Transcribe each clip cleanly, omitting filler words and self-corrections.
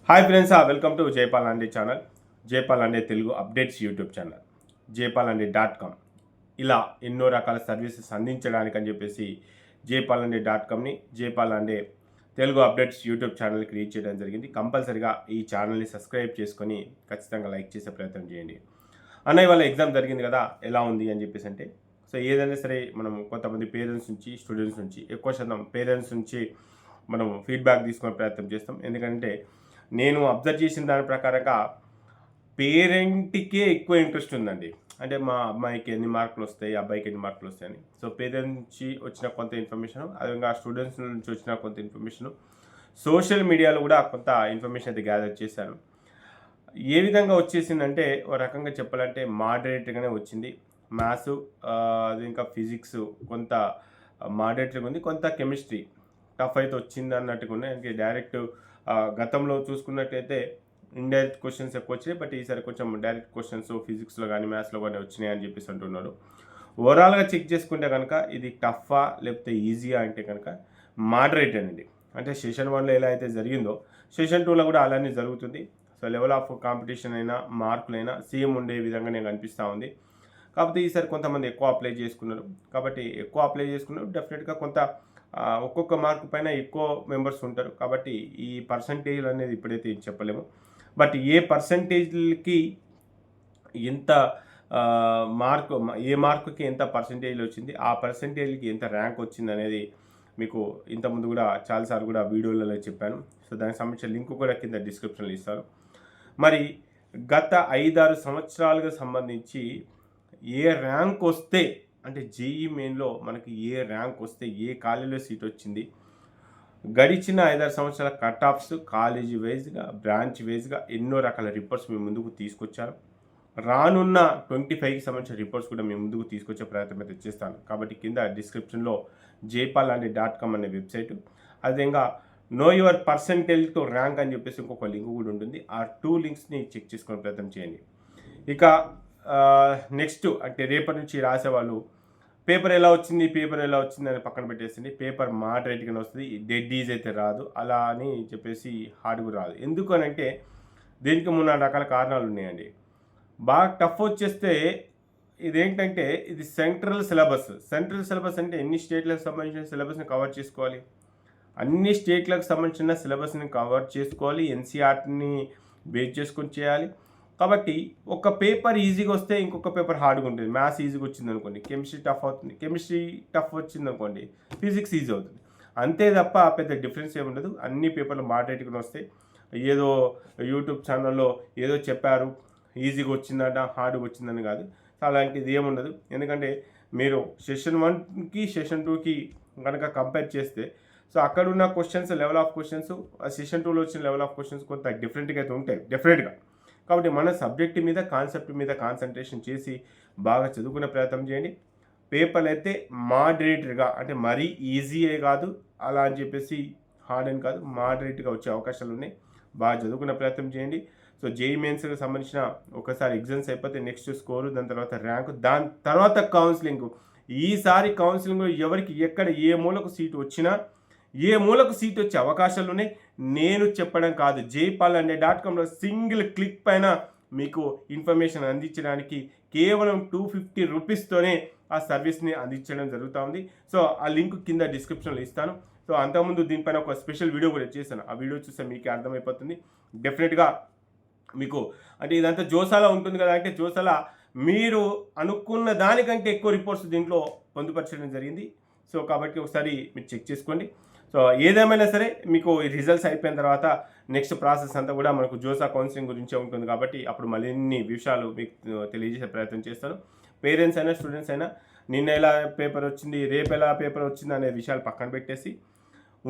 Hi friends, welcome to Jaipal Ande channel. Jaipal Ande Telugu updates YouTube channel, jaypalanday.com. ఇలా ఎన్నో రకాల సర్వీసెస్ అందించడానికి అని చెప్పేసి jaypalanday.comని Jaipal Ande Telugu updates YouTube channel create చేయడం జరిగింది. కంపల్సరిగా ఈ ఛానల్ని సబ్స్క్రైబ్ చేసుకొని ఖచ్చితంగా లైక్ చేసే ప్రయత్నం చేయండి. అన్నయ్య వాళ్ళ ఎగ్జామ్ జరిగింది కదా, ఎలా ఉంది అని చెప్పేసి అంటే, సో ఏదైనా సరే మనం కొంతమంది పేరెంట్స్ నుంచి, స్టూడెంట్స్ నుంచి, ఎక్కువ శాతం పేరెంట్స్ నుంచి మనం ఫీడ్బ్యాక్ తీసుకునే ప్రయత్నం చేస్తాం. ఎందుకంటే నేను అబ్జర్వ్ చేసిన దాని ప్రకారంగా పేరెంట్కే ఎక్కువ ఇంట్రెస్ట్ ఉందండి. అంటే మా అమ్మాయికి ఎన్ని మార్కులు వస్తాయి, అబ్బాయికి ఎన్ని మార్కులు వస్తాయని. సో పేరెంట్స్ నుంచి వచ్చిన కొంత ఇన్ఫర్మేషన్, అదేవిధంగా స్టూడెంట్స్ నుంచి వచ్చిన కొంత ఇన్ఫర్మేషన్, సోషల్ మీడియాలో కూడా కొంత ఇన్ఫర్మేషన్ అయితే గ్యాదర్ చేశాను. ఏ విధంగా వచ్చేసిందంటే, ఒక రకంగా చెప్పాలంటే మోడరేట్గానే వచ్చింది. మ్యాథ్స్, అది ఇంకా ఫిజిక్స్ కొంత మోడరేట్గా ఉంది, కొంత కెమిస్ట్రీ టఫ్ అయితే వచ్చింది అన్నట్టుగా ఉన్నాయి. అంటే డైరెక్ట్ గతంలో చూసుకున్నట్లయితే ఇండైరెక్ట్ క్వశ్చన్స్ ఎక్కువ వచ్చాయి, బట్ ఈసారి కొంచెం డైరెక్ట్ క్వశ్చన్స్ ఫిజిక్స్లో కానీ మ్యాథ్స్లో కానీ వచ్చినాయి అని చెప్పేసి అంటున్నారు. ఓవరాల్గా చెక్ చేసుకుంటే కనుక ఇది టఫా లేకపోతే ఈజీయా అంటే కనుక మోడరేట్ అండి. అంటే సెషన్ 1లో ఎలా అయితే జరిగిందో సెషన్ 2లో కూడా అలానే జరుగుతుంది. సో లెవెల్ ఆఫ్ కాంపిటీషన్ అయినా మార్కులైనా సేమ్ ఉండే విధంగా నేను అనిపిస్తూ ఉంది. కాకపోతే ఈసారి కొంతమంది ఎక్కువ అప్లై చేసుకున్నారు. కాబట్టి ఎక్కువ అప్లై చేసుకున్నారు, డెఫినెట్గా కొంత ఒక్కొక్క మార్కు పైన ఎక్కువ మెంబర్స్ ఉంటారు. కాబట్టి ఈ పర్సంటేజ్ అనేది ఇప్పుడైతే చెప్పలేము. బట్ ఏ పర్సంటేజ్కి ఎంత ఏ మార్కుకి ఎంత పర్సంటేజ్ వచ్చింది, ఆ పర్సంటేజ్కి ఎంత ర్యాంక్ వచ్చింది అనేది మీకు ఇంతకుముందు కూడా చాలాసార్లు కూడా వీడియోలలో చెప్పాను. సో దానికి సంబంధించిన లింక్ కూడా కింద డిస్క్రిప్షన్లో ఇస్తాను. మరి గత 5-6 సంవత్సరాలుగా సంబంధించి ఏ ర్యాంక్ వస్తే, అంటే జేఈ మెయిన్లో మనకి ఏ ర్యాంక్ వస్తే ఏ కాలేజీలో సీట్ వచ్చింది, గడిచిన 5-6 సంవత్సరాల కట్ ఆఫ్స్ కాలేజీ వైజ్గా, బ్రాంచ్ వైజ్గా ఎన్నో రకాల రిపోర్ట్స్ మేము ముందుకు తీసుకొచ్చాను. రానున్న 25కి సంబంధించిన రిపోర్ట్స్ కూడా మేము ముందుకు తీసుకొచ్చే ప్రయత్నం అయితే చేస్తాను. కాబట్టి కింద డిస్క్రిప్షన్లో jaypalanday.com అనే వెబ్సైట్, అదేవిధంగా know your percentage to rank అని చెప్పేసి ఇంకొక లింక్ కూడా ఉంటుంది. ఆ 2 లింక్స్ని చెక్ చేసుకునే ప్రయత్నం చేయండి. ఇక నెక్స్ట్ అంటే రేపటి నుంచి రాసేవాళ్ళు పేపర్ ఎలా వచ్చింది అని పక్కన పెట్టేసింది. పేపర్ మోడరేట్గానే వస్తుంది, డెడ్ ఈజ్ అయితే రాదు, అలా అని చెప్పేసి హార్డ్ కూడా రాదు. ఎందుకు అని అంటే దీనికి 3-4 రకాల కారణాలు ఉన్నాయండి. బాగా టఫ్ వచ్చేస్తే ఇదేంటంటే ఇది సెంట్రల్ సిలబస్ అంటే ఎన్ని స్టేట్లకు సంబంధించిన సిలబస్ని కవర్ చేసుకోవాలి, అన్ని స్టేట్లకు సంబంధించిన సిలబస్ని కవర్ చేసుకోవాలి, ఎన్సీఆర్టీని బేస్ చేసుకొని చేయాలి. కాబట్టి ఒక పేపర్ ఈజీగా వస్తే ఇంకొక పేపర్ హార్డ్గా ఉంటుంది. మ్యాథ్స్ ఈజీగా వచ్చింది అనుకోండి, కెమిస్ట్రీ టఫ్ అవుతుంది, కెమిస్ట్రీ టఫ్ వచ్చింది అనుకోండి, ఫిజిక్స్ ఈజీ అవుతుంది. అంతే తప్ప పెద్ద డిఫరెన్స్ ఏమి ఉండదు. అన్ని పేపర్లు మోడరేట్గా వస్తాయి. ఏదో యూట్యూబ్ ఛానల్లో ఏదో చెప్పారు ఈజీగా వచ్చిందట హార్డ్గా వచ్చిందని కాదు, అలాంటిది ఏముండదు. ఎందుకంటే మీరు సెషన్ 1కి సెషన్ 2కి కనుక కంపేర్ చేస్తే, సో అక్కడ ఉన్న questions, level of questions, session 2లో వచ్చిన లెవెల్ ఆఫ్ క్వశ్చన్స్ కొంత డిఫరెంట్గా అయితే ఉంటాయి డెఫినెట్గా. కాబట్టి మన సబ్జెక్ట్ మీద, కాన్సెప్ట్ మీద కాన్సన్ట్రేషన్ చేసి బాగా చదువుకునే ప్రయత్నం చేయండి. పేపర్లు అయితే మోడరేట్గా, అంటే మరీ ఈజీయే కాదు అలా అని చెప్పేసి హార్డ్ అని కాదు, మోడరేట్గా వచ్చే అవకాశాలు ఉన్నాయి. బాగా చదువుకునే ప్రయత్నం చేయండి. సో జేఈ మెయిన్స్కి సంబంధించిన ఒకసారి ఎగ్జామ్స్ అయిపోతే నెక్స్ట్ స్కోరు, దాని తర్వాత ర్యాంకు, దాని తర్వాత కౌన్సిలింగ్. ఈసారి కౌన్సిలింగ్ ఎవరికి ఎక్కడ ఏ మూలకు సీటు వచ్చినా, ఏ మూలకు సీట్ వచ్చే అవకాశాలు ఉన్నాయి. నేను చెప్పడం కాదు, jaypalanday.comలో సింగిల్ క్లిక్ పైన మీకు ఇన్ఫర్మేషన్ అందించడానికి కేవలం 250 రూపీస్తోనే ఆ సర్వీస్ని అందించడం జరుగుతూ ఉంది. సో ఆ లింక్ కింద డిస్క్రిప్షన్లో ఇస్తాను. సో అంతకుముందు దీనిపైన ఒక స్పెషల్ వీడియో కూడా చేశాను. ఆ వీడియో చూస్తే మీకే అర్థమైపోతుంది డెఫినెట్గా మీకు. అంటే ఇదంతా జోసాలా ఉంటుంది కదా, అంటే జోసాలా మీరు అనుకున్న దానికంటే ఎక్కువ రిపోర్ట్స్ దీంట్లో పొందుపరచడం జరిగింది. సో కాబట్టి ఒకసారి మీరు చెక్ చేసుకోండి. సో ఏదేమైనా సరే మీకు ఈ రిజల్ట్స్ అయిపోయిన తర్వాత నెక్స్ట్ ప్రాసెస్ అంతా కూడా మనకు జోసా కౌన్సిలింగ్ గురించే ఉంటుంది. కాబట్టి అప్పుడు మరిన్ని విషయాలు మీకు తెలియజేసే ప్రయత్నం చేస్తాను. పేరెంట్స్ అయినా స్టూడెంట్స్ అయినా నిన్న ఎలా పేపర్ వచ్చింది, రేపు ఎలా పేపర్ వచ్చింది అనే విషయాలు పక్కన పెట్టేసి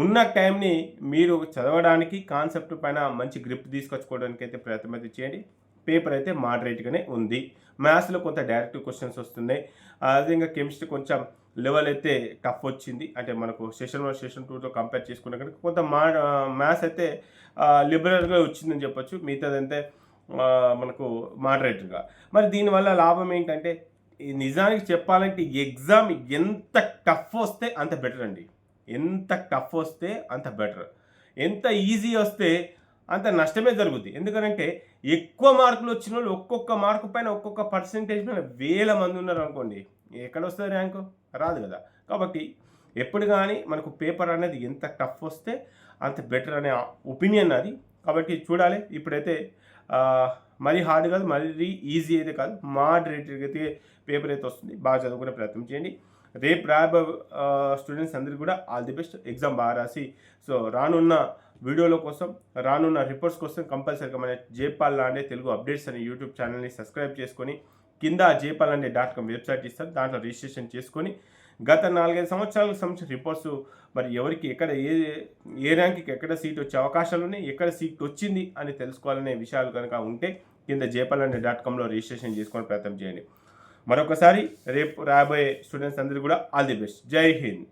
ఉన్న టైంని మీరు చదవడానికి, కాన్సెప్ట్ పైన మంచి గ్రిప్ తీసుకొచ్చుకోవడానికి అయితే ప్రయత్నం అయితే చేయండి. పేపర్ అయితే మోడరేట్గానే ఉంది. మ్యాథ్స్లో కొంత డైరెక్ట్ క్వశ్చన్స్ వస్తున్నాయి. అదే ఇంకా కెమిస్ట్రీ కొంచెం లెవెల్ అయితే టఫ్ వచ్చింది. అంటే మనకు సెషన్ 1 సెషన్ 2తో కంపేర్ చేసుకున్నా కనుక కొంత మ్యాథ్స్ అయితే లిబరల్గా వచ్చిందని చెప్పొచ్చు. మిగతాదంటే మనకు మోడరేట్గా. మరి దీనివల్ల లాభం ఏంటంటే, నిజానికి చెప్పాలంటే ఎగ్జామ్ ఎంత టఫ్ వస్తే అంత బెటర్ అండి. ఎంత టఫ్ వస్తే అంత బెటర్. ఎంత ఈజీ వస్తే అంత నష్టమే జరుగుద్ది. ఎందుకనంటే ఎక్కువ మార్కులు వచ్చిన వాళ్ళు ఒక్కొక్క మార్కు పైన ఒక్కొక్క పర్సెంటేజ్ పైన వేల మంది ఉన్నారనుకోండి, ఎక్కడొస్తుంది ర్యాంకు? రాదు కదా! కాబట్టి ఎప్పుడు గానీ మనకు పేపర్ అనేది ఎంత టఫ్ వస్తే అంత బెటర్ అనే ఒపీనియన్ నాది. కాబట్టి చూడాలి. ఇప్పుడైతే మరీ హార్డ్ కాదు, మరీ ఈజీ అయితే కాదు, మోడరేట్‌గా అయితే పేపర్ అయితే వస్తుంది. బాగా చదువుకునే ప్రయత్నం చేయండి. రేపు రాబోయే స్టూడెంట్స్ అందరికీ కూడా ఆల్ ది బెస్ట్. ఎగ్జామ్ బాగా రాసి సో రానున్న వీడియోల కోసం, రానున్న రిపోర్ట్స్ కోసం కంపల్సరీగా మన జైపాల్ లాండే తెలుగు అప్డేట్స్ అనే యూట్యూబ్ ఛానల్ని సబ్స్క్రైబ్ చేసుకొని కింద jaypalanడే.com వెబ్సైట్ ఇస్తారు. దాంట్లో రిజిస్ట్రేషన్ చేసుకొని గత 4-5 సంవత్సరాలకు సంబంధించిన రిపోర్ట్స్ మరి ఎవరికి ఎక్కడ ఏ ర్యాంక్కి ఎక్కడ సీట్ వచ్చే అవకాశాలు ఉన్నాయి, ఎక్కడ సీట్ వచ్చింది అని తెలుసుకోవాలనే విషయాలు కనుక ఉంటే కింద jaypalanడే.comలో రిజిస్ట్రేషన్ చేసుకొని ప్రయత్నం చేయండి. మరొకసారి రేపు రాబోయే స్టూడెంట్స్ అందరికీ కూడా ఆల్ ది బెస్ట్. జై హింద్.